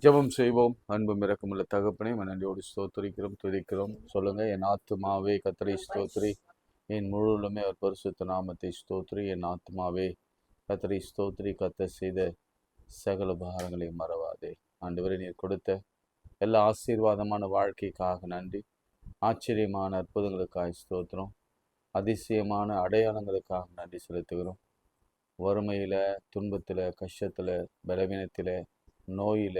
ஜெபம் செய்வோம். அன்பும் இரக்கமுள்ள தகப்பனே, நன்றியோடு ஸ்தோத்திரிக்கிறோம், துதிக்கிறோம். சொல்லுங்க, என் ஆத்துமாவே கர்த்தரை ஸ்தோத்திரி, என் முழுவதுமே அவர் பரிசுத்த நாமத்தை ஸ்தோத்திரி. என் ஆத்துமாவே கர்த்தரை ஸ்தோத்திரி, கர்த்தர் செய்த சகல உபகாரங்களையும் மறவாதே. ஆண்டவரே, நீர் கொடுத்த எல்லா ஆசீர்வாதமான வாழ்க்கைக்காக நன்றி. ஆச்சரியமான அற்புதங்களுக்காக ஸ்தோத்திரம். அதிசயமான அடையாளங்களுக்காக நன்றி செலுத்துகிறோம். வறுமையில, துன்பத்தில், கஷ்டத்தில், பலவீனத்தில், நோயில,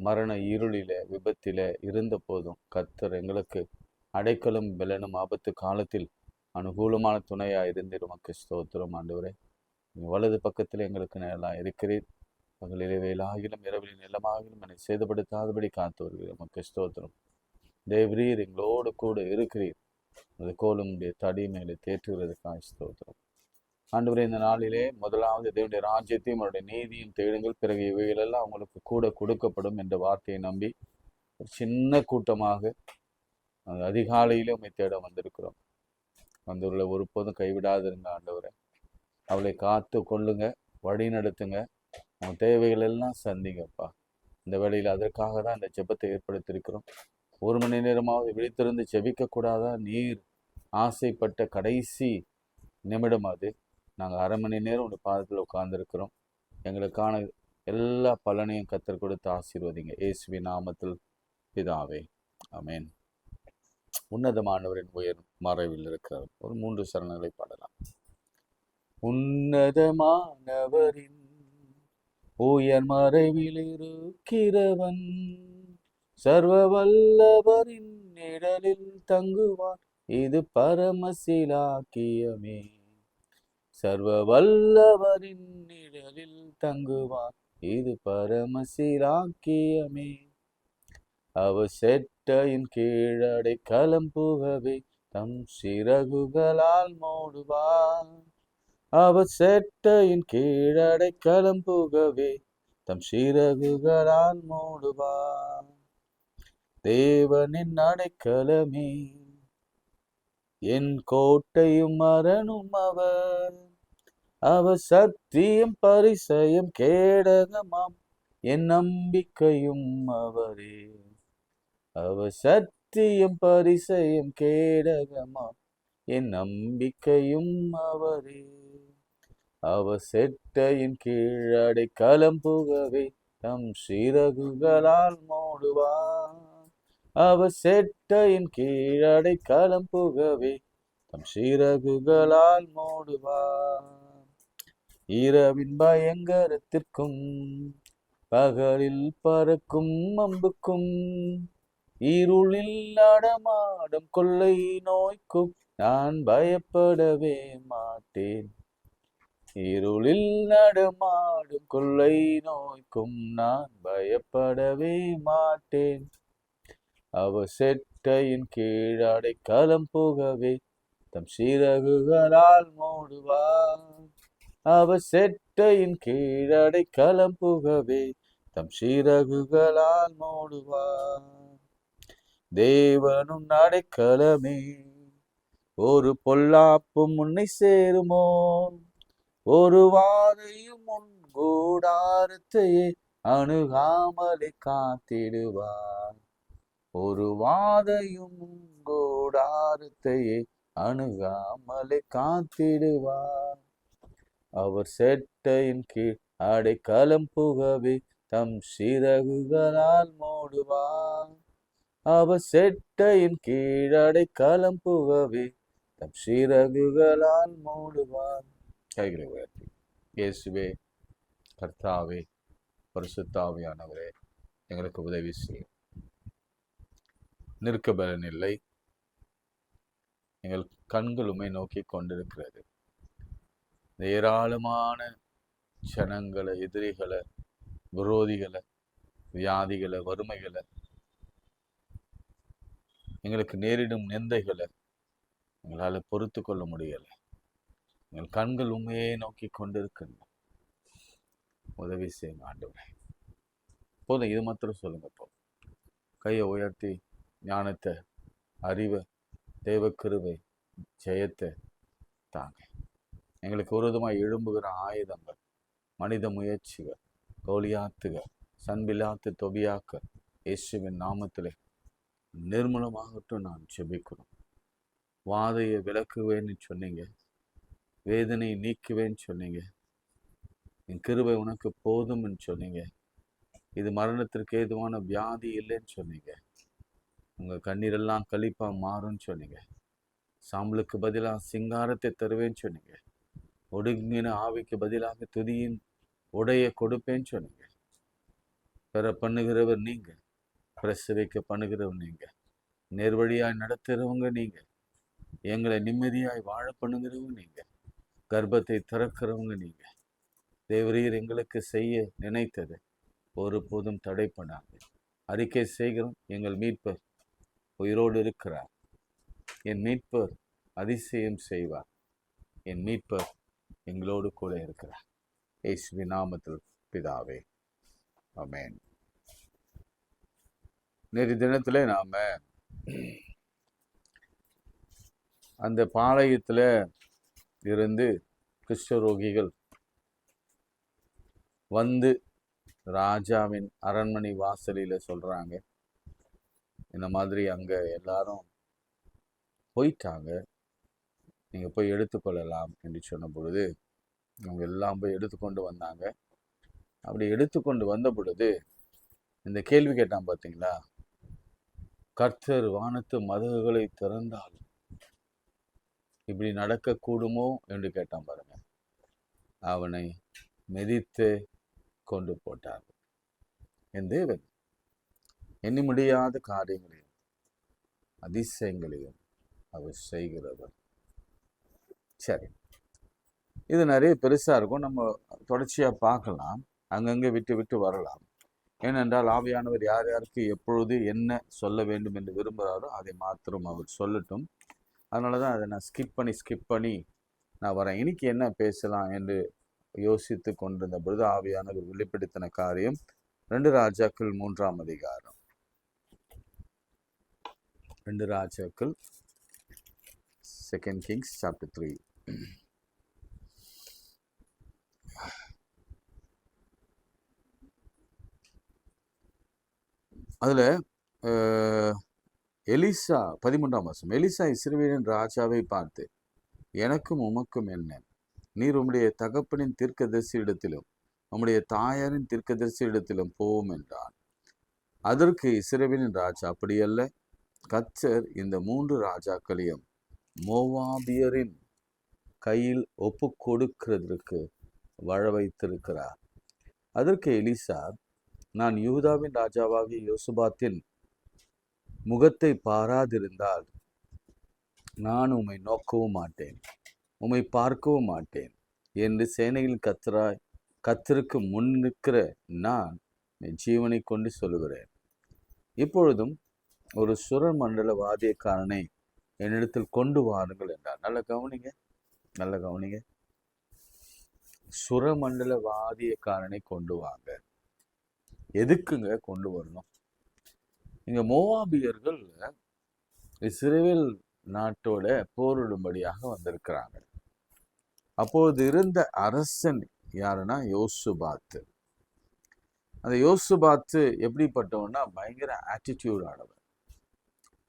மரண இருளில, விபத்தில இருந்த போதும் கர்த்தர் எங்களுக்கு அடைக்கலும் பெலனும் ஆபத்து காலத்தில் அனுகூலமான துணையா இருந்து உமக்கு ஸ்தோத்திரம். ஆண்டவரே, வலது பக்கத்தில் எங்களுக்கு நிழலாக இருக்கிறீர். பகலிலே வேலாகிலும் இரவிலே நிலமாகிலும் என்னை சேதப்படுத்தாதபடி காத்து வருகிறீர். உமக்கு ஸ்தோத்திரம். தேவரீர் எங்களோடு கூட இருக்கிறீர். அது கோலும் தடி மேலே தேற்றுகிறதுக்காக ஸ்தோத்திரம். ஆண்டவரே, இந்த நாளிலே முதலாவது தேவனுடைய ராஜ்யத்தையும் அவருடைய நீதியும் தேடுங்கள், பிறகு இவைகளெல்லாம் உங்களுக்கு கூட கொடுக்கப்படும் என்ற வார்த்தையை நம்பி ஒரு சின்ன கூட்டமாக அதிகாலையிலே உண்மை தேட வந்திருக்கிறோம். வந்தவர்களை ஒருபோதும் கைவிடாதிருங்க ஆண்டவரை. அவளை காத்து கொள்ளுங்க, வழி நடத்துங்க, அவங்க தேவைகள் எல்லாம் சந்திங்கப்பா. இந்த வேளையில் அதற்காக தான் இந்த ஜெபத்தை ஏற்படுத்தியிருக்கிறோம். 1 மணி நேரமாவது விழித்திருந்து ஜெபிக்கக்கூடாதா? நீர் ஆசைப்பட்ட கடைசி நிமிடம் அது. நாங்கள் 1/2 மணி நேரம் ஒரு பாதத்தில் உட்கார்ந்துருக்கிறோம். எங்களுக்கான எல்லா பலனையும் கர்த்தர் கொடுத்து ஆசீர்வதிங்க. இயேசுவின் நாமத்தில் பிதாவே, ஆமென். உன்னதமானவரின் உயர் மறைவில் இருக்கிறார். ஒரு 3 சரணங்களை பாடலாம். உன்னதமானவரின் உயர் மறைவில் இருக்கிறவன் சர்வ வல்லவரின் நிழலில் தங்குவான், இது பரமசிலாக்கியமே. சர்வ வல்லவரின் நிழலில் தங்குவான், இது பரமசிலாக்கியமே. அவர் செட்டையின் கீழடை களம் புகவே தம் சிறகுகளால் மூடுவார். அவர் செட்டையின் கீழடை களம் புகவே தம் சிறகுகளால் மூடுவார். தேவனின் அடைக்கலமே, என் கோட்டையும் அரணும் அவர். அவர் சத்தியம் பரிசயம் கேடகமாம், என் நம்பிக்கையும் அவரே. அவர் சத்தியம் பரிசயம் கேடகமாம், என் நம்பிக்கையும் அவரே. அவர் செட்டையின் கீழடை களம் புகவே தம் சிறகுகளால் மூடுவார். அவர் செட்டையின் கீழடை களம் புகவே தம் சிறகுகளால் மூடுவார். இரவின் பயங்கரத்திற்கும் பகலில் பறக்கும் அம்புக்கும் இருளில் நடமாடும் கொள்ளை நோய்க்கும் நான் பயப்படவே மாட்டேன். இருளில் நடமாடும் கொள்ளை நோய்க்கும் நான் பயப்படவே மாட்டேன். அவர் செட்டையின் கீழடை களம் புகவே தம் சிறகுகளால் மூடுவார். அவர் செட்டையின் கீழடை களம் புகவே தம் சிறகுகளால் மூடுவார். தேவனும் அடைக்கலமே, ஒரு பொல்லாப்பும் உன்னை சேருமோ. ஒரு வாதையும் உன் கூடாரத்தையே அணுகாமலே காத்திடுவார். ஒரு வாதையும் உன் கூடாரத்தையே அணுகாமலே காத்திடுவார். அவர் செட்டையின் கீழ் அடைக்கலம் புகவே தம் சிறகுகளால் மூடுவார். அவர் செட்டையின் கீழ் அடைக்கலம் புகவே தம் சிறகுகளால் மூடுவார். கைகளை உயர்த்தி, இயேசுவே, கர்த்தாவே, பரிசுத்தாவியானவரே, எங்களுக்கு உதவி செய்யும். நிற்க பலன் இல்லை, எங்கள் கண்கள் உம்மை நோக்கி கொண்டிருக்கிறது. ஏராளமான ஜனங்களை, எதிரிகளை, விரோதிகளை, வியாதிகளை, வறுமைகளை, எங்களுக்கு நேரிடும் நிந்தைகளை எங்களால் பொறுத்து கொள்ள முடியலை. எங்கள் கண்கள் உண்மையே நோக்கி கொண்டிருக்கின்றன. உதவி செய்யுங்க ஆண்டவரே. போதும், இது மாத்திரம் சொல்லுங்க. இப்போ கையை உயர்த்தி ஞானத்தை, அறிவை, தெய்வ கிருபை, ஜெயத்தை தாங்க. எங்களுக்கு விரோதமாக எழும்புகிற ஆயுதங்கள், மனித முயற்சிகள், கோலியாத்துகள், சன்பிலாத்து தொபியாக்க இயேசுவின் நாமத்திலே நிர்மூலமாகட்டும். நான் ஜெபிக்கிறோம். வாதையை விலக்குவேன்னு சொன்னீங்க, வேதனை நீக்குவேன்னு சொன்னீங்க, என் கிருபை உனக்கு போதும்னு சொன்னீங்க, இது மரணத்திற்கு ஏதுவான வியாதி இல்லைன்னு சொன்னீங்க, உங்கள் கண்ணீரெல்லாம் கழிப்பா மாறும்னு சொன்னீங்க, சாம்பலுக்கு பதிலாக சிங்காரத்தை தருவேன்னு சொன்னீங்க, ஒடுங்கின ஆவிக்கு பதிலாக துதியின் உடைய கொடுப்பேன்னு சொன்னீங்க. பெற பண்ணுகிறவர் நீங்க, பிரசவிக்க பண்ணுகிறவர் நீங்க, நேர்வழியாய் நடத்துகிறவங்க நீங்க, எங்களை நிம்மதியாய் வாழ பண்ணுகிறவங்க நீங்க, கர்ப்பத்தை திறக்கிறவங்க நீங்க. தேவரீர் எங்களுக்கு செய்ய நினைத்தது ஒருபோதும் தடைப்படாது. அறிக்கை செய்கிறோம், எங்கள் மீட்பர் உயிரோடு இருக்கிறார். என் மீட்பர் அதிசயம் செய்வார். என் மீட்பர் எங்களோடு கூட இருக்கிறார். இயேசுவின் நாமத்தில் பிதாவே, ஆமென். நேற்று தினத்துல நாம அந்த பாளையத்துல இருந்து குஷ்டரோகிகள் வந்து ராஜாவின் அரண்மனை வாசலில் சொல்றாங்க, இந்த மாதிரி அங்க எல்லாரும் போயிட்டாங்க, நீங்க போய் எடுத்துக்கொள்ளலாம் என்று சொன்ன பொழுது அவங்க எல்லாம் போய் எடுத்துக்கொண்டு வந்தாங்க. அப்படி எடுத்துக்கொண்டு வந்த பொழுது இந்த கேள்வி கேட்டான் பார்த்தீங்களா, கர்த்தர் வானத்து மதகுகளை திறந்தால் இப்படி நடக்கக்கூடுமோ என்று கேட்டான் பாருங்க. அவனை மிதித்து கொண்டு போட்டார். என் தேவன் எண்ணி முடியாத காரியங்களையும் அதிசயங்களையும் அவர் செய்கிறவர். சரி, இது நிறைய பெருசா இருக்கும், நம்ம தொடர்ச்சியா பார்க்கலாம், அங்கங்கே விட்டு விட்டு வரலாம். ஏனென்றால் ஆவியானவர் யார் யாருக்கு எப்பொழுது என்ன சொல்ல வேண்டும் என்று விரும்புகிறாரோ அதை மாத்திரம் அவர் சொல்லட்டும். அதனால தான் அதை நான் ஸ்கிப் பண்ணி நான் வரேன். இன்னைக்கு என்ன பேசலாம் என்று யோசித்து கொண்டிருந்த பொழுது ஆவியானவர் வெளிப்படுத்தின காரியம் 2 ராஜாக்கள் 3ஆம் அதிகாரம். 2 ராஜாக்கள், 2 Kings chapter 3. அதுல எலிசா 13ஆம் வசனம். எலிசா இஸ்ரவேலின் ராஜாவை பார்த்து, எனக்கும் உமக்கும் என்ன? நீர் உம்முடைய தகப்பனின் தீர்க்கதரிசி இடத்திலும் உம்முடைய தாயாரின் தீர்க்கதரிசி இடத்திலும் போவோம் என்றான். அதற்கு இஸ்ரவேலின் ராஜா, அப்படியல்ல, கர்த்தர் இந்த 3 ராஜாக்களையும் மோவாபியரின் கையில் ஒப்பு கொடுக்கிறதற்கு வழ வைத்திருக்கிறார். அதற்கு எலிசா, நான் யூதாவின் ராஜாவாகிய யோசபாத்தின் முகத்தை பாராதிருந்தால் நான் உம்மை நோக்கவும் மாட்டேன், உம்மை பார்க்கவும் மாட்டேன் என்று சேனையில் கர்த்தருக்கு முன் நிற்கிற நான் என் ஜீவனை கொண்டு சொல்லுகிறேன். இப்பொழுதும் ஒரு சுரமண்டல வாத்தியக்காரனை என்னிடத்தில் கொண்டு வாருங்கள் என்றார். நல்ல கவனிங்க. சுரமண்டல வாத்தியக்காரனை கொண்டு வாங்க. எதுக்குங்க கொண்டு வரணும்? இங்க மோவாபியர்கள் இஸ்ரவேல் நாட்டோட போரிடும்படியாக வந்திருக்கிறாங்க. அப்போது இருந்த அரசன் யாருன்னா யோசுபாத்து. அந்த யோசுபாத்து எப்படிப்பட்டவன்னா பயங்கர ஆட்டிடியூட் ஆனவன்,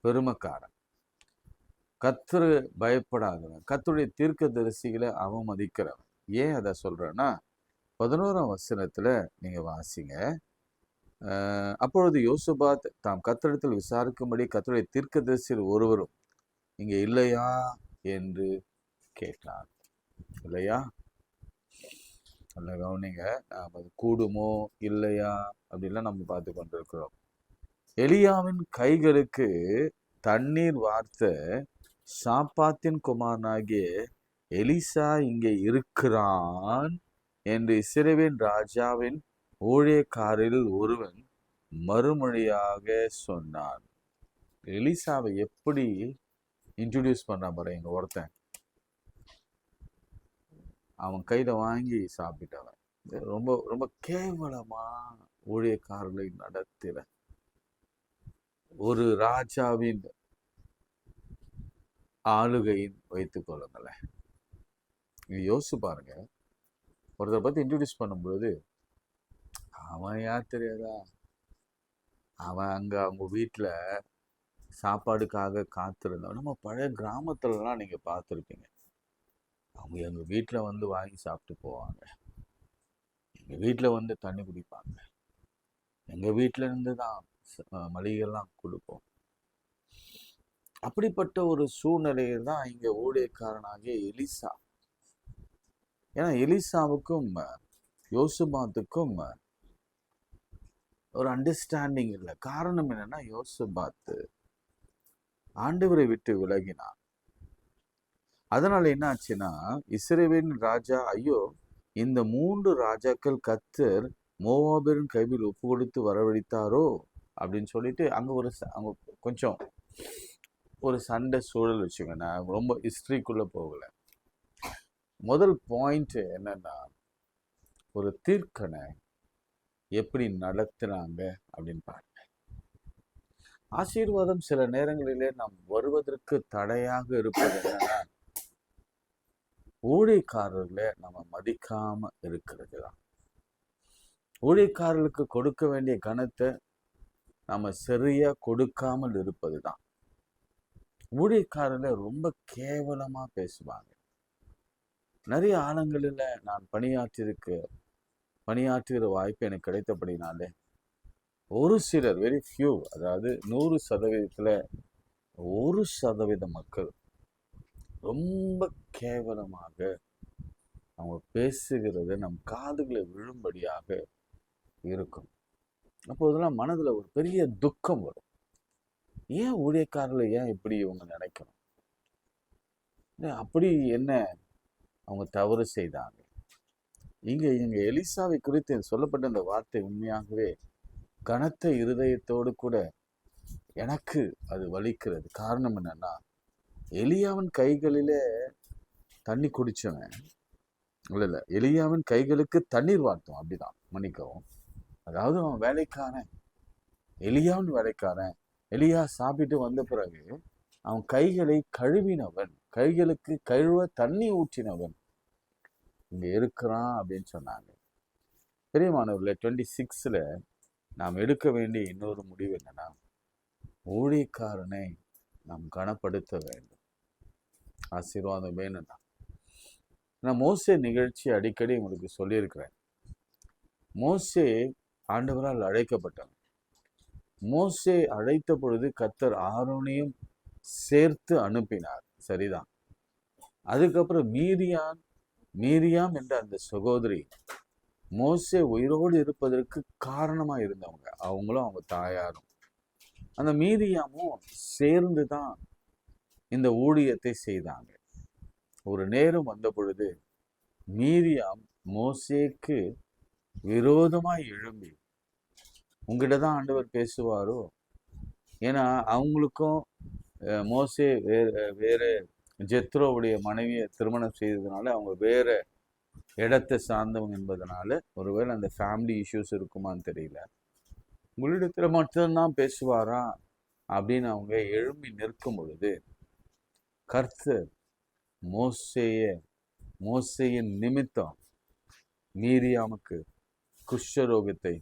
பெருமைக்காரன், கர்த்தர் பயப்படாதவன், கர்த்தருடைய தீர்க்கதரிசிகளை அவமதிக்கிறவன். ஏன் அதை சொல்றேன்னா 11ஆம் வசனத்துல நீங்க வாசிங்க. அப்பொழுது யோசுபாத் தாம் கர்த்தரிடத்தில் விசாரிக்கும்படி கர்த்தருடைய தீர்க்கதரிசியில் ஒருவரும் இங்கே இல்லையா என்று கேட்டார். இல்லையா? நல்ல கவனிங்க. நாம் அது கூடுமோ இல்லையா அப்படின்லாம் நம்ம பார்த்து கொண்டிருக்கிறோம். எலியாவின் கைகளுக்கு தண்ணீர் வார்த்த சாப்பாத்தின் குமாரனாகிய எலிசா இங்கே இருக்கிறான் என்று இஸ்ரவேல் ராஜாவின் ஊழியக்காரில் ஒருவன் மறுமொழியாக சொன்னான். எலிசாவை எப்படி இன்ட்ரோடியூஸ் பண்ண பாரு. எங்க ஒருத்தன் அவன் கையில வாங்கி சாப்பிட்டவன். ரொம்ப ரொம்ப கேவலமா ஊழியக்காரர்களை நடத்தின ஒரு ராஜாவின் ஆளுகையின் வைத்துக் கொள்ளுங்களேன். யோசிச்சு பாருங்க. ஒருத்தரை பத்தி இன்ட்ரோடியூஸ் பண்ணும்பொழுது அவன் யார் தெரியாதா? அவன் அங்க அவங்க வீட்டுல சாப்பாடுக்காக காத்திருந்தவன். நம்ம பழைய கிராமத்துலலாம் நீங்க பார்த்துருப்பீங்க. அவங்க எங்க வீட்டுல வந்து வாங்கி சாப்பிட்டு போவாங்க. எங்க வீட்டுல வந்து தண்ணி குடிப்பாங்க. எங்க வீட்டுல இருந்து தான் மளிகைலாம் கொடுப்போம். அப்படிப்பட்ட ஒரு சூழ்நிலையில் தான் இங்க ஊழியக்காரனாகிய எலிசா. ஏன்னா எலிசாவுக்கும் யோசுபாத்துக்கும் ஒரு அண்டர்ஸ்டாண்டிங் இல்லை. காரணம் என்னன்னா, யோசுபாத்து ஆண்டவரை விட்டு விலகினான். அதனால என்ன ஆச்சுன்னா, இஸ்ரவேலின் ராஜா, ஐயோ இந்த 3 ராஜாக்கள் கர்த்தர் மோவாபின் கையில் ஒப்பு கொடுத்து வரவழைத்தாரோ அப்படின்னு சொல்லிட்டு அங்க கொஞ்சம் ஒரு சண்டை சூழல் வச்சுங்க. நான் ரொம்ப ஹிஸ்டரிக்குள்ள போகல. முதல் பாயிண்ட் என்னன்னா, ஒரு தீர்க்கனை எப்படி நடத்துறாங்க அப்படின்னு பாருங்க. ஆசீர்வாதம் சில நேரங்களிலே நாம் வருவதற்கு தடையாக இருப்பது என்னன்னா, ஊழியக்காரர்களை நம்ம மதிக்காம இருக்கிறது தான். ஊழியக்காரர்களுக்கு கொடுக்க வேண்டிய கனத்தை நம்ம சரியா கொடுக்காமல் இருப்பது தான். ஊழியக்காரர்களை ரொம்ப கேவலமா பேசுவாங்க. நிறைய ஆழங்களில் நான் பணியாற்றுகிற வாய்ப்பு எனக்கு கிடைத்தபடினாலே ஒரு சிலர், வெரி ஃபியூ, அதாவது 100%, 1% மக்கள் ரொம்ப கேவலமாக அவங்க பேசுகிறது நம் காதுகளை விழும்படியாக இருக்கும். அப்போதெல்லாம் மனதுல ஒரு பெரிய துக்கம் வரும். ஏன் ஊழியக்காரர்கள் ஏன் இப்படி இவங்க நினைக்கணும்? அப்படி என்ன அவங்க தவறு செய்தாங்க? இங்க எலிசாவை குறித்து சொல்லப்பட்ட இந்த வார்த்தை உண்மையாகவே கனத்த இருதயத்தோடு கூட எனக்கு அது வலிக்கிறது. காரணம் என்னன்னா, எலியாவின் கைகளிலே தண்ணி குடிச்சவன் இல்ல எலியாவின் கைகளுக்கு தண்ணீர் வார்த்தோம், அப்படிதான், மன்னிக்கவும். அதாவது அவன் வேலைக்காரன், எலியாவின் வேலைக்காரன். எலியா சாப்பிட்டு வந்த பிறகு அவன் கைகளை கழுவினவன், கைகளுக்கு கழுவ தண்ணி ஊற்றினவன் இங்க இருக்கிறான் அப்படின்னு சொன்னாங்க. பெரியமானவர்களே, 26ல நாம் எடுக்க வேண்டிய இன்னொரு முடிவு என்னன்னா, ஊழியக்காரனை நாம் கனப்படுத்த வேண்டும். ஆசீர்வாதம் வேணும்னா, நான் மோசே நிகழ்ச்சி அடிக்கடி உங்களுக்கு சொல்லியிருக்கிறேன். மோசே ஆண்டவரால் அழைக்கப்பட்டவன். மோசே அழைத்த பொழுது கர்த்தர் ஆரோனையும் சேர்த்து அனுப்பினார், சரிதான். அதுக்கப்புறம் மீரியாம் என்ற அந்த சகோதரி மோசே உயிரோடு இருப்பதற்கு காரணமா இருந்தவங்க, அவங்களும் அவங்க தாயாரும். அந்த மீரியாமும் சேர்ந்து தான் இந்த ஊழியத்தை செய்தாங்க. ஒரு நேரம் வந்த பொழுது மீரியாம் மோசேக்கு விரோதமாய் எழும்பி, உங்ககிட்ட தான் ஆண்டவர் பேசுவாரோ, ஏன்னா அவங்களுக்கும் மோசே வேற ஜெத்ரோவுடைய மனைவியை திருமணம் செய்ததுனால அவங்க வேற இடத்தை சார்ந்தவங்க என்பதனால ஒருவேளை அந்த ஃபேமிலி இஷ்யூஸ் இருக்குமான்னு தெரியல, உங்களிடத்துல மட்டும்தான் பேசுவாரா அப்படின்னு அவங்க எழும்பி நிற்கும் பொழுது கர்த்தர் மோசேயின் நிமித்தம் மீரியாமுக்கு குஷ்டரோகத்தை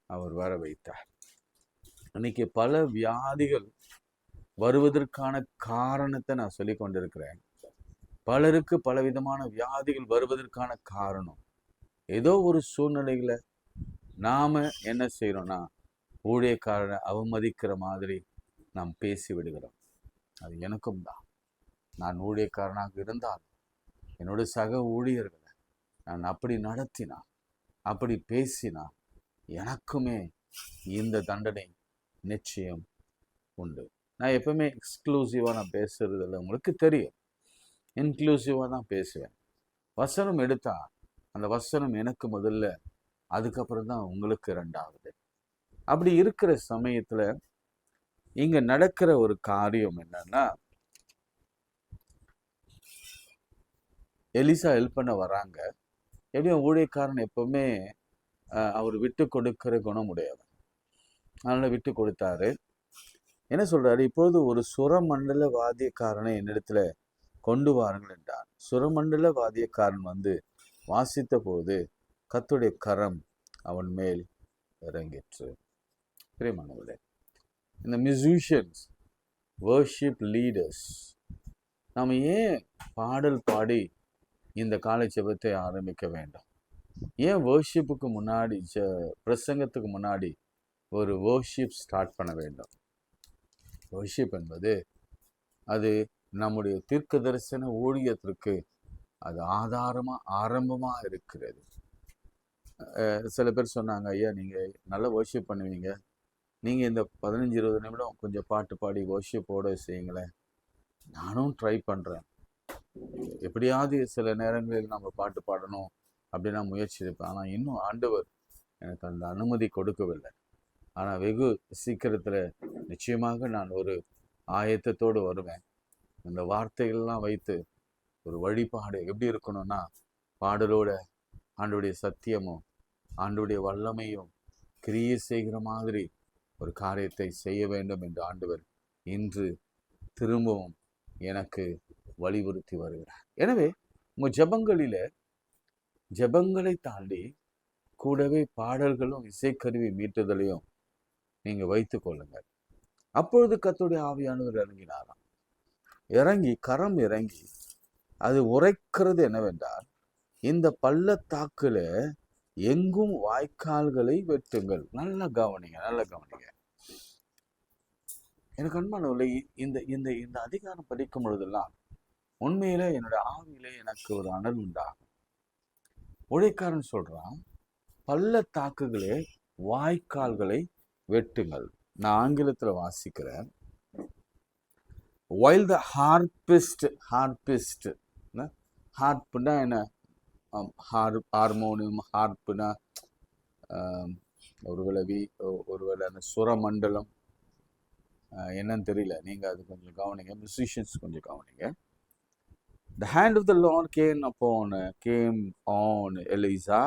அவர் வர வைத்தார். இன்னைக்கு பல வியாதிகள் வருவதற்கான காரணத்தை நான் சொல்லி கொண்டிருக்கிறேன். பலருக்கு பலவிதமான வியாதிகள் வருவதற்கான காரணம் ஏதோ ஒரு சூழ்நிலைகளை நாம என்ன செய்யறோம்னா, ஊழியக்காரனை அவமதிக்கிற மாதிரி நாம் பேசி விடுகிறோம். அது எனக்கும் தான். நான் ஊழியக்காரனாக இருந்தால் என்னோட சக ஊழியர்களை நான் அப்படி நடத்தினா, அப்படி பேசினா, எனக்குமே இந்த தண்டனை நிச்சயம் உண்டு. நான் எப்பவுமே எக்ஸ்க்ளூசிவா நான் பேசுறது இல்லை, உங்களுக்கு தெரியும். இன்க்ளூசிவா தான் பேசுவேன். வசனம் எடுத்தா அந்த வசனம் எனக்கு முதல்ல, அதுக்கப்புறம் தான் உங்களுக்கு 2வது. அப்படி இருக்கிற சமயத்துல இங்க நடக்கிற ஒரு காரியம் என்னன்னா, எலிசா ஹெல்ப் பண்ண வராங்க. எப்படியும் ஊழியக்காரன் எப்பவுமே அவர் விட்டு கொடுக்கிற குணம் உடையவர். அதனால விட்டு கொடுத்தாரு. என்ன சொல்றாரு, இப்போது ஒரு சுரமண்டல வாத்தியக்காரனை என்னிடத்துல கொண்டு வாருங்கள் என்றார். சுரமண்டல வாத்தியக்காரன் வந்து வாசித்த போது கர்த்தருடைய கரம் அவன் மேல் இறங்கிற்று. பிரியமானவர்களே, இந்த மியூசிஷியன்ஸ், வர்ஷிப் லீடர்ஸ், நாம் ஏன் பாடல் பாடி இந்த காலை ஜெபத்தை ஆரம்பிக்க வேண்டும்? ஏன் வர்ஷிப்புக்கு முன்னாடி, பிரசங்கத்துக்கு முன்னாடி ஒரு வர்ஷிப் ஸ்டார்ட் பண்ண வேண்டும்? வர்ஷிப் என்பது அது நம்முடைய தீர்க்க தரிசன ஊழியத்திற்கு அது ஆரம்பமாக இருக்கிறது. சில பேர் சொன்னாங்க, ஐயா நீங்கள் நல்லா வர்ஷிப் பண்ணுவீங்க, நீங்கள் இந்த 15-20 நிமிடம் கொஞ்சம் பாட்டு பாடி வர்ஷிப்போடு செய்யுங்களேன். நானும் ட்ரை பண்ணுறேன், எப்படியாவது சில நேரங்களில் நம்ம பாட்டு பாடணும் அப்படின்னு நான் முயற்சி இருப்பேன். ஆனால் இன்னும் ஆண்டவர் எனக்கு அந்த அனுமதி கொடுக்கவில்லை. ஆனால் வெகு சீக்கிரத்தில் நிச்சயமாக நான் ஒரு ஆயத்தத்தோடு வருவேன். இந்த வார்த்தைகள்லாம் வைத்து ஒரு வழிபாடு எப்படி இருக்கணும்னா, பாடலோட ஆண்டுடைய சத்தியமும் ஆண்டுடைய வல்லமையும் கிரியை செய்கிற மாதிரி ஒரு காரியத்தை செய்ய வேண்டும் என்று ஆண்டவர் இன்று திரும்பவும் எனக்கு வலியுறுத்தி வருகிறார். எனவே உங்கள் ஜெபங்களை தாண்டி கூடவே பாடல்களும் இசைக்கருவி மீட்டுதலையும் நீங்க வைத்து கொள்ளுங்கள். அப்பொழுது கர்த்தருடைய ஆவியானவர் இறங்கினாராம். கரம் இறங்கி அது உரைக்கிறது என்னவென்றால், இந்த பள்ளத்தாக்குல எங்கும் வாய்க்கால்களை வெட்டுங்கள். நல்ல கவனிங்க. எனக்கு அன்பானவர்களே, இந்த இந்த இந்த அதிகாரம் படிக்கும் பொழுதெல்லாம் உண்மையில என்னோட ஆவியிலே எனக்கு ஒரு அனல் உண்டாகும். உழைக்காரன் சொல்றான், பள்ளத்தாக்குகளே வாய்க்கால்களை வெட்டுங்கள். நான் ஆங்கிலத்தில் வாசிக்கிறேன். while the harpist ஹார்ப்னா என்ன? ஹார்மோனியம், ஹார்ப்னா ஒருவேளை அந்த சுரமண்டலம் என்னன்னு தெரியல. நீங்க அது கொஞ்சம் கவனிங்க, மியூசிஷியன்ஸ் கொஞ்சம் கவனிங்க. The hand of the Lord came on Elisha,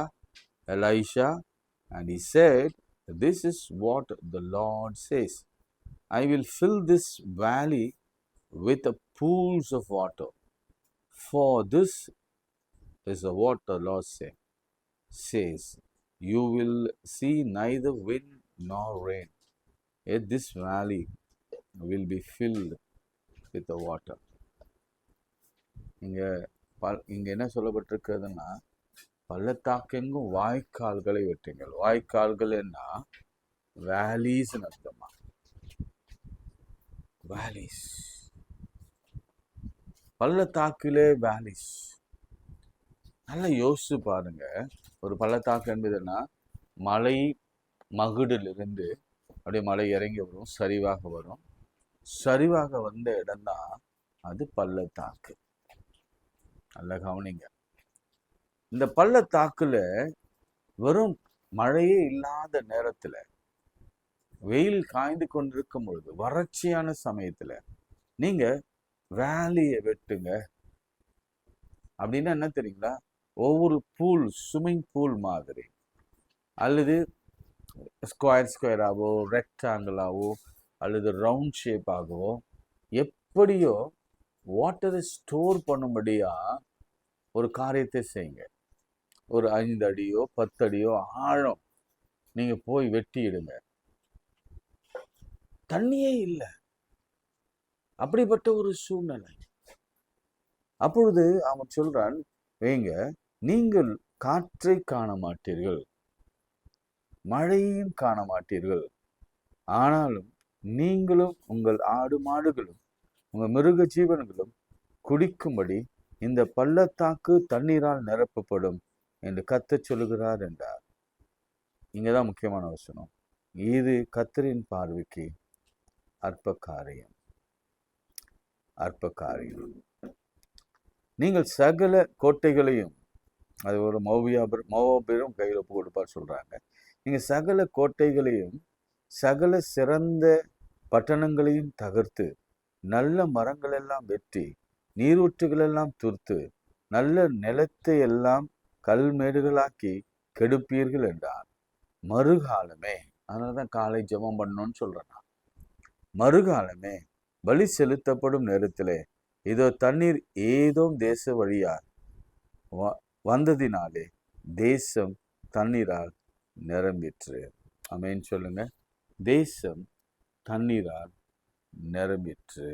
and he said, this is what the Lord says, I will fill this valley with the pools of water, for this is what the Lord says, you will see neither wind nor rain, yet this valley will be filled with the water. இங்க என்ன சொல்லப்பட்டிருக்கிறதுன்னா, பள்ளத்தாக்கெங்கும் வாய்க்கால்களை வெட்டுங்கள். வாய்க்கால்கள் என்ன? வேலிஸ் அர்த்தமா? வேலிஸ், பள்ளத்தாக்கிலே வேலிஸ். நல்லா யோசிச்சு பாருங்க. ஒரு பள்ளத்தாக்கு என்பதுன்னா, மலை மகுடிலிருந்து அப்படியே மலை இறங்கி வரும், சரிவாக வந்த இடம்தான் அது பள்ளத்தாக்கு. நல்ல கவனிங்க. இந்த பள்ளத்தாக்குல வெறும் மழையே இல்லாத நேரத்துல, வெயில் காய்ந்து கொண்டிருக்கும் பொழுது, வறட்சியான சமயத்துல நீங்க வேலியை வெட்டுங்க. அப்படின்னா என்ன தெரியுங்களா? ஒவ்வொரு ஸ்விம்மிங் பூல் மாதிரி, அல்லது ஸ்கொயராகவோ ரெக்டாங்கிளாவோ அல்லது ரவுண்ட் ஷேப்பாகவோ, எப்படியோ வாட்டரை ஸ்டோர் பண்ணும்படியா ஒரு காரியத்தை செய்யுங்க. ஒரு 5 அடியோ 10 அடியோ ஆழம் நீங்க போய் வெட்டிடுங்க. தண்ணியே இல்லை, அப்படிப்பட்ட ஒரு சூழ்நிலை. அப்பொழுது அவன் சொல்றான், வைங்க, நீங்கள் காற்றை காண மாட்டீர்கள், மழையும் காண மாட்டீர்கள், ஆனாலும் நீங்களும் உங்கள் ஆடு மாடுகளும் உங்கள் மிருக ஜீவன்களும் குடிக்கும்படி இந்த பள்ளத்தாக்கு தண்ணீரால் நிரப்பப்படும் என்று கர்த்தர் சொல்லுகிறார் என்றார். இங்கதான் முக்கியமான வசனம். இது கர்த்தரின் பார்வைக்கு அற்ப காரியம். நீங்கள் சகல கோட்டைகளையும், அது ஒரு மோவாபியரும் கையில் ஒப்பு கொடுப்பார் சொல்றாங்க. நீங்க சகல கோட்டைகளையும் சகல சிறந்த பட்டணங்களையும் தகர்த்து, நல்ல மரங்கள் எல்லாம் வெட்டி, நீரூற்றுகள் எல்லாம் துர்த்து, நல்ல நிலத்தை எல்லாம் கல்மேடுகளாக்கி கெடுப்பீர்கள் என்றார். மறுகாலமே, அதனாலதான் காலை ஜெபம் பண்ணணும்னு சொல்றேன். மறுகாலமே பலி செலுத்தப்படும் நேரத்திலே இதோ தண்ணீர் ஏதோம் தேச வழியா வந்ததினாலே தேசம் தண்ணீரால் நிரம்பிற்று. ஆமென் சொல்லுங்க. தேசம் தண்ணீரால் நிரம்பிற்று.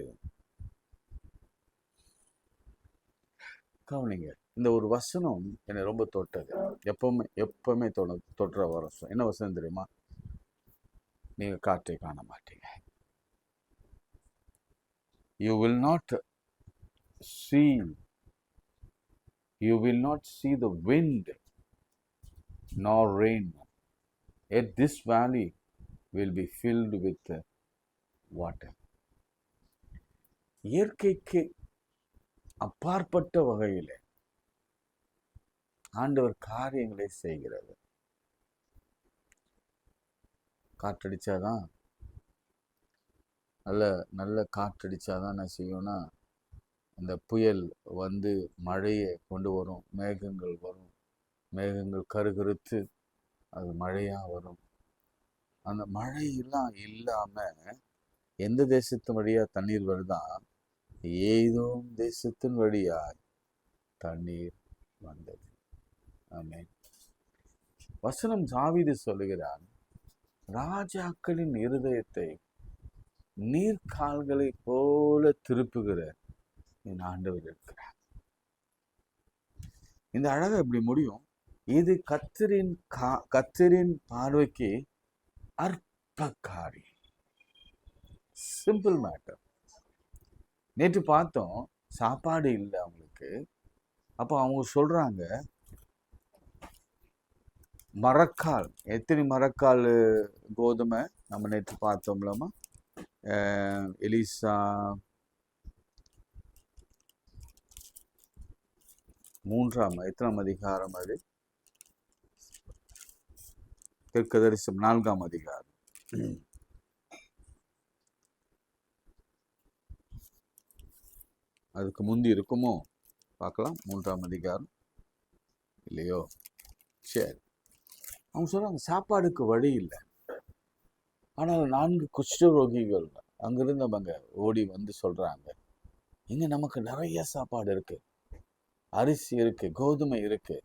கவனிங்க, இந்த ஒரு வசனம் என்னை ரொம்ப தொட்டது. எப்பவுமே தொட்டுற வசனம். என்ன வசனம் தெரியுமா? நீங்க காற்றை காண மாட்டீங்க. You will not see the wind nor rain, yet this valley will be filled with water. இயற்கைக்கு அப்பாற்பட்ட வகையில் ஆண்டவர் காரியங்களை செய்கிறது. காற்றடிச்சாதான் நல்ல காற்றடிச்சாதான் என்ன செய்யும்னா, அந்த புயல் வந்து மழையை கொண்டு வரும். மேகங்கள் வரும், மேகங்கள் கருகருத்து அது மழையா வரும். அந்த மழையெல்லாம் இல்லாம எந்த தேசத்து வழியா தண்ணீர் வருதான்? ஏதோ தேசத்தின் வழியா தண்ணீர் வந்தது. ஆமென். வசனம் தாவீது சொல்லுகிறான், ராஜாக்களின் இருதயத்தை நீர்க்கால்களை போல திருப்புகிற என் ஆண்டவர் இருக்கிறார். இந்த அழகா எப்படி முடியும்? இது கர்த்தரின் பார்வைக்கு அற்ப காரியம். Simple matter. நேற்று பார்த்தோம், சாப்பாடு இல்லை அவங்களுக்கு. அப்போ அவங்க சொல்றாங்க, மரக்கால், எத்தனை மரக்கால் கோதுமை நம்ம நேற்று பார்த்தோம்லாமா? எலிசா 3 எத்தனாம் அதிகாரம்? அது தீர்க்கதரிசனம் 4 அதிகாரம். அதுக்கு முந்தி இருக்குமோ பார்க்கலாம். 3 அதிகாரம் இல்லையோ? சரி. அவங்க சொல்றாங்க சாப்பாடுக்கு வழி இல்லை. ஆனால் 4 குஷ்டரோகிகள் அங்கிருந்தவங்க ஓடி வந்து சொல்றாங்க, இங்க நமக்கு நிறைய சாப்பாடு இருக்கு, அரிசி இருக்கு, கோதுமை இருக்கு,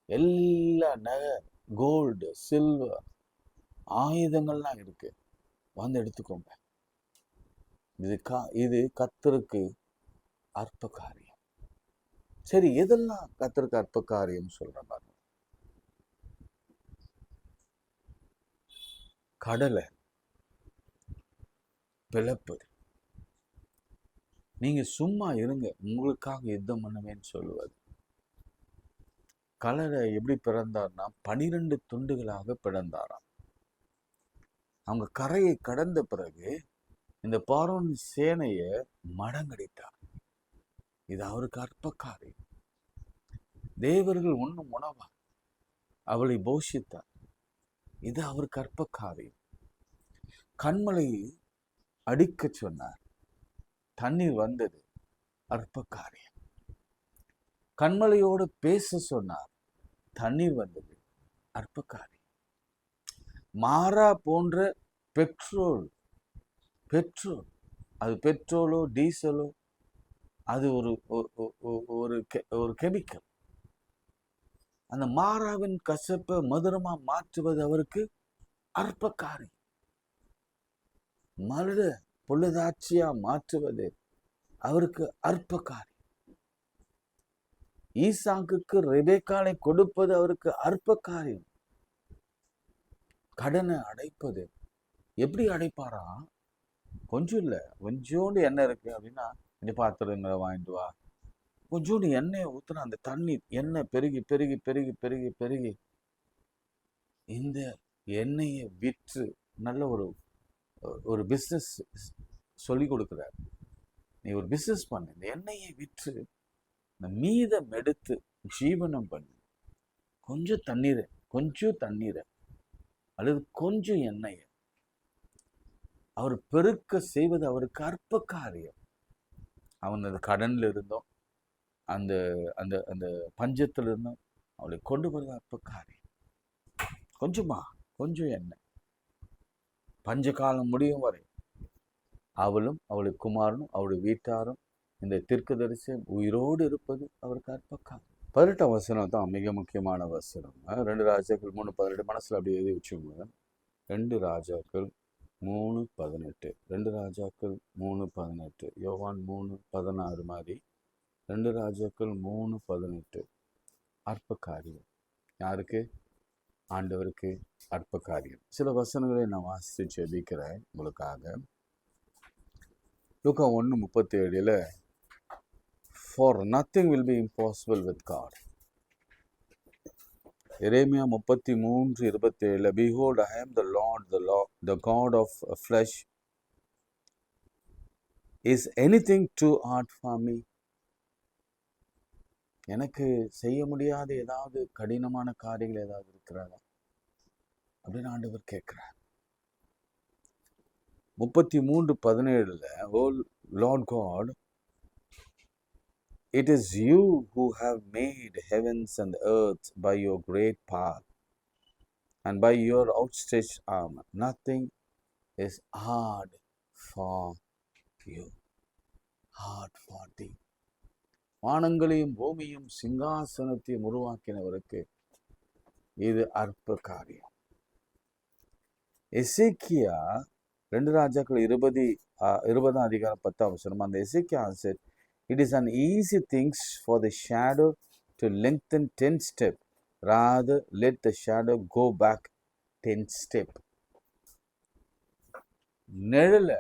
எல்லா நகை, கோல்டு, சில்வர், ஆயுதங்கள்லாம் இருக்கு, வந்து எடுத்துக்கோங்க. இது கர்த்தருக்கு அற்ப காரியம். சரி, எதெல்லாம் கர்த்தருக்கு அற்ப காரியம் சொல்ற பாருங்க. கடலை பிளப்பது. நீங்க சும்மா இருங்க, உங்களுக்காக யுத்தம் பண்ணுவேன்னு சொல்லுவது. கடலை எப்படி பிறந்தார்னா 12 துண்டுகளாக பிறந்தாராம். அவங்க கரையை கடந்த பிறகு இந்த பார்வோன் சேனைய மடங்கடித்தார். இது அவருக்கு அற்ப காரியம். தேவர்கள் உண்ணும் உணவா அவளை போஷித்தார். இது அவருக்கு அற்ப காரியம். கண்மலையை அடிக்க சொன்னார், தண்ணீர் வந்தது, அற்ப காரியம். கண்மலையோடு பேச சொன்னார், தண்ணீர் வந்தது, அற்ப காரியம். மாறா போன்ற பெட்ரோல், அது பெட்ரோலோ டீசலோ, அது ஒரு கெமிக்கல். அந்த மாறாவின் கசப்பை மதுரமா மாற்றுவது அவருக்கு அற்ப காரியம். மருட பொழுதாட்சியா மாற்றுவது அவருக்கு அற்ப காரியம். ஈசாக்குக்கு ரெபெக்காளை கொடுப்பது அவருக்கு அற்ப காரியம். கடனை அடைப்பது. எப்படி அடைப்பாரா? கொஞ்சம் இல்லை, கொஞ்சோண்டு எண்ணெய் இருக்கு அப்படின்னா, இந்த பாத்திரங்களை வாங்கிட்டு வா, கொஞ்சோண்டு எண்ணெயை ஊத்துனா அந்த தண்ணி எண்ணெய் பெருகி பெருகி பெருகி பெருகி பெருகி இந்த எண்ணெயை விற்று நல்ல ஒரு பிஸ்னஸ் சொல்லி கொடுக்குறார். நீ ஒரு பிஸ்னஸ் பண்ணு, இந்த எண்ணெயை விற்று இந்த மீதம் எடுத்து ஜீவனம் பண்ணு. கொஞ்சம் தண்ணீரை அல்லது கொஞ்சம் எண்ணெயை அவர் பெருக்க செய்வது அவருக்கு அற்ப காரியம். அவனது கடன்ல இருந்தோம், அந்த அந்த அந்த பஞ்சத்துல இருந்தோம், அவளை கொண்டு வருவது அற்ப காரியம். கொஞ்சம் எண்ணெய், பஞ்ச காலம் முடியும் வரை அவளும் அவளுடைய குமாரனும் அவளுடைய வீட்டாரும் இந்த தீர்க்கதரிசனம் உயிரோடு இருப்பது அவருக்கு அற்ப காரியம். 18 வசனம் தான் மிக முக்கியமான வசனம். 2 ராஜாக்கள் 3:18 மனசுல அப்படி எழுதி வச்சுக்கோங்க. 2 ராஜாக்கள் 3:18. 2 ராஜாக்கள் 3:18. யோவான் 3:16 மாதிரி 2 ராஜாக்கள் 3:18. அற்ப காரியம் யாருக்கு? ஆண்டவருக்கு அற்ப காரியம். சில வசனங்களை நான் வாசித்து ஜெபிக்கிறேன் உங்களுக்காக. லூக்கா 1:37 for nothing will be impossible with God. Jeremiah 33:27 behold I am the Lord, the God of flesh. Is anything too hard for me? எனக்கு செய்ய முடியாத ஏதாவது கடினமான காரியங்கள் ஏதாவது இருக்கிறதா அப்படின்னு ஆண்டவர் கேட்கிறார். 33:17 oh Lord God, it is you who have made heavens and earth by your great power and by your outstretched arm. Nothing is hard for you. Hard for thee. வானங்களையும் பூமியும் சிங்காசனத்தையும் உருவாக்கினவருக்கு இது அற்ப காரியம். எசேக்கியா 2 ராஜாக்கள் 20 அதிகாரம் 10 அந்த எசேக்கியா said, it is an easy things for the shadow to lengthen 10 step, rather let the shadow go back 10 step. நிழல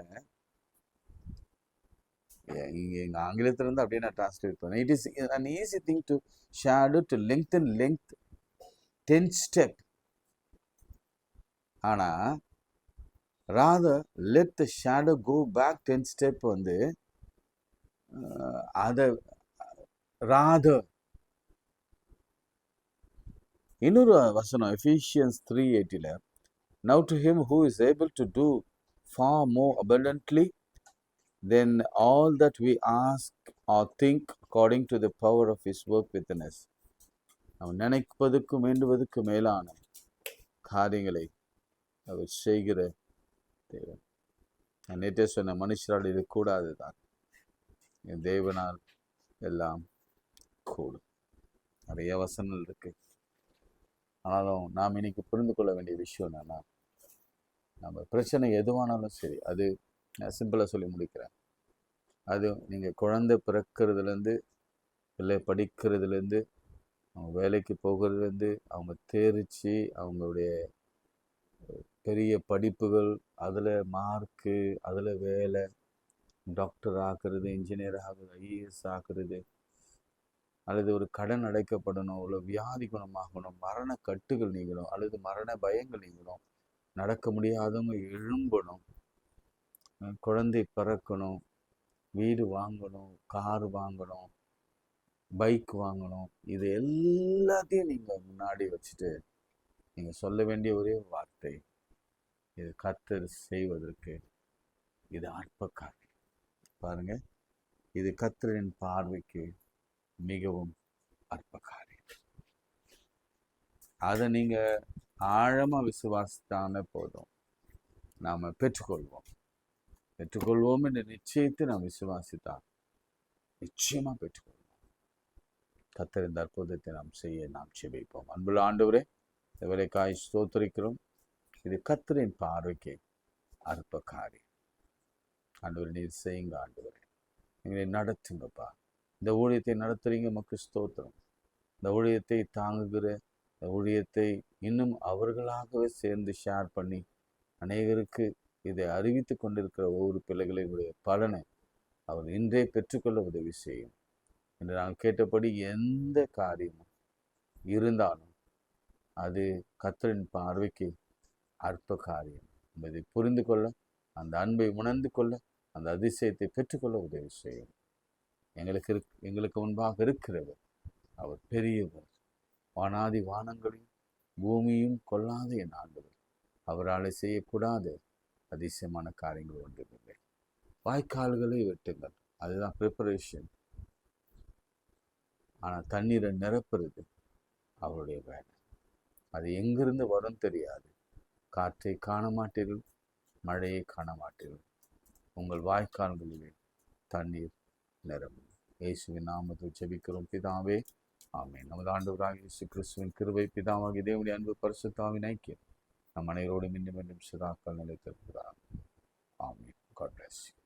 எங்க ஆங்கிலத்துல இருந்து அப்படியே நான் டிரான்ஸ்லேட் பண்ணேன். It is an easy thing to shadow to lengthen 10 step. ஆனா rather let the shadow go back 10 step வந்து அத rather. இன்னொரு வசனம் எஃபீசியன்ஸ் 3:8 now to him who is able to do far more abundantly than all that we ask or think according to the power of his work within us. நாம் நினைப்பதற்கும் வேண்டுவதற்கும் மேலான காரியங்களை அவர் செய்கிற தேவன். நான் நேற்றே சொன்ன மனுஷரால் இது கூடாது தான், என் தேவனால் எல்லாம் கூடும். நிறைய வசனங்கள் இருக்கு. ஆனாலும் நாம் இன்னைக்கு புரிந்து கொள்ள வேண்டிய விஷயம் என்னன்னா, நம்ம பிரச்சனை எதுவானாலும் சரி, அது நான் சிம்பிளாக சொல்லி முடிக்கிறேன். அது நீங்கள் குழந்தை பிறக்கிறதுலேருந்து, பிள்ளை படிக்கிறதுலேருந்து, அவங்க வேலைக்கு போகிறதுலேருந்து, அவங்க தேர்ச்சி, அவங்களுடைய பெரிய படிப்புகள், அதில் மார்க்கு, அதில் வேலை, டாக்டர் ஆகிறது, இன்ஜினியர் ஆகுறது, ஐஏஎஸ் ஆகிறது, அல்லது ஒரு கடன் அடைக்கப்படணும், இல்லை வியாதி குணமாகணும், மரண கட்டுகள் நீங்கணும், அல்லது மரண பயங்கள் நீங்கணும், நடக்க முடியாதவங்க எழும்பணும், குழந்தை பிறக்கணும், வீடு வாங்கணும், கார் வாங்கணும், பைக் வாங்கணும், இது எல்லாத்தையும் நீங்கள் முன்னாடி வச்சுட்டு நீங்கள் சொல்ல வேண்டிய ஒரே வார்த்தை, இது கர்த்தர் செய்வதற்கு இது அற்ப காரியம். பாருங்க, இது கர்த்தரின் பார்வைக்கு மிகவும் அற்ப காரியம். அதை நீங்கள் ஆழமாக விசுவாசித்தானே போதும், நாம் பெற்றுக்கொள்வோம் என்ற நிச்சயத்தை நாம் விசுவாசித்தால் நிச்சயமாக பெற்றுக்கொள்வோம். கர்த்தர் இந்த அற்புதத்தை நாம் செய்ய நாம் செபிப்போம். அன்புள்ள ஆண்டவரே, இவரைக்காய் ஸ்தோத்திரிக்கிறோம். இது கர்த்தரின் பார்வைக்கு அற்ப காரியம். ஆண்டவரே, நீர் செய்யுங்க. ஆண்டவரே, எங்களை நடத்துங்கப்பா. இந்த ஊழியத்தை நடத்துறீங்க, நமக்கு ஸ்தோத்திரம். இந்த ஊழியத்தை தாங்குகிற, இந்த ஊழியத்தை இன்னும் அவர்களாகவே சேர்ந்து ஷேர் பண்ணி அநேகருக்கு இதை அறிவித்து கொண்டிருக்கிற ஒவ்வொரு பிள்ளைகளுடைய பலனை அவர் இன்றே பெற்றுக்கொள்ள உதவி செய்யும் என்று நாங்கள் கேட்டபடி எந்த காரியமும் இருந்தாலும் அது கர்த்தரின் பார்வைக்கு அற்ப காரியம் என்பதை புரிந்து கொள்ள, அந்த அன்பை உணர்ந்து கொள்ள, அந்த அதிசயத்தை பெற்றுக்கொள்ள உதவி செய்யும். எங்களுக்கு முன்பாக இருக்கிறவர் அவர் பெரியவர், வானாதி வானங்களையும் பூமியும் கொள்ளாத என் ஆண்டவர். அவரால் செய்யக்கூடாத அதிசயமான காரியங்கள் ஒன்றுமில்லை. வாய்க்கால்களை வெட்டுங்கள், அதுதான் ப்ரிப்பரேஷன். ஆனால் தண்ணீரை நிரப்புறது அவருடைய வேலை. அது எங்கிருந்து வரும் தெரியாது. காற்றை காண மாட்டீர்கள், மழையை காண மாட்டீர்கள், உங்கள் வாய்க்கால்களிலே தண்ணீர் நிரம்பும். இயேசுவின் நாமத்தில் ஜெபிக்கிறோம் பிதாவே, ஆமென். நமது ஆண்டவராகிய இயேசு கிறிஸ்துவின் கிருபை, பிதாவாகிய தேவனுடைய அன்பு, பரிசுத்த ஆவியின் ஐக்கியம் நம் அனைவரோடும் இன்னும் இன்னும் சதாக்கள் நிலைத்திருக்கிறார். ஆமென். God bless you.